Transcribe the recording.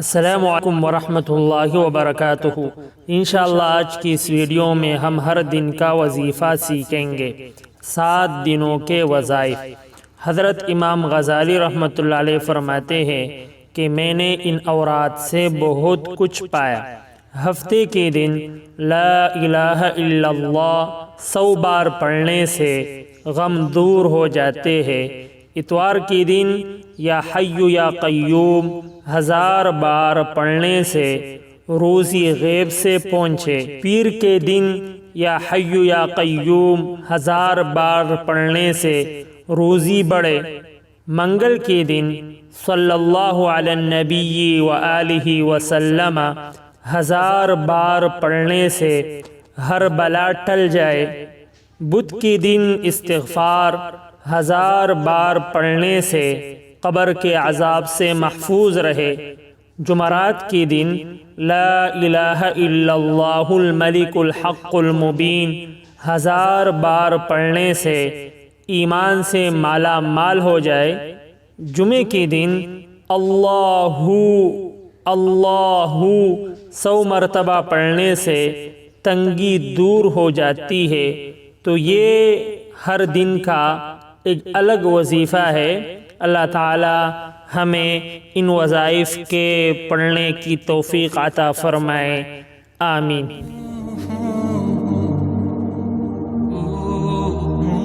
السلام علیکم ورحمۃ اللہ وبرکاتہ۔ انشاءاللہ آج کی اس ویڈیو میں ہم ہر دن کا وظیفہ سیکھیں گے۔ 7 دنوں کے وظائف۔ حضرت امام غزالی رحمۃ اللہ علیہ فرماتے ہیں کہ میں نے ان اوراد سے بہت کچھ پایا۔ ہفتے کے دن لا الہ الا اللہ 100 بار پڑھنے سے غم دور ہو جاتے ہیں۔ اتوار کے دن یا حی یا قیوم 1000 بار پڑھنے سے روزی غیب سے پہنچے۔ پیر کے دن یا حی یا قیوم 1000 بار پڑھنے سے روزی بڑھے۔ منگل کے دن صلی اللہ علی النبی وآلہ وسلم 1000 بار پڑھنے سے ہر بلا ٹل جائے۔ بدھ کے دن استغفار 1000 بار پڑھنے سے قبر کے عذاب سے محفوظ رہے۔ جمعرات کے دن لا الہ الا اللہ الملک الحق المبین 1000 بار پڑھنے سے ایمان سے مالا مال ہو جائے۔ جمعے کے دن اللہ 100 مرتبہ پڑھنے سے تنگی دور ہو جاتی ہے۔ تو یہ ہر دن کا ایک الگ وظیفہ ہے۔ اللہ تعالی ہمیں ان وظائف کے پڑھنے کی توفیق عطا فرمائے، آمین۔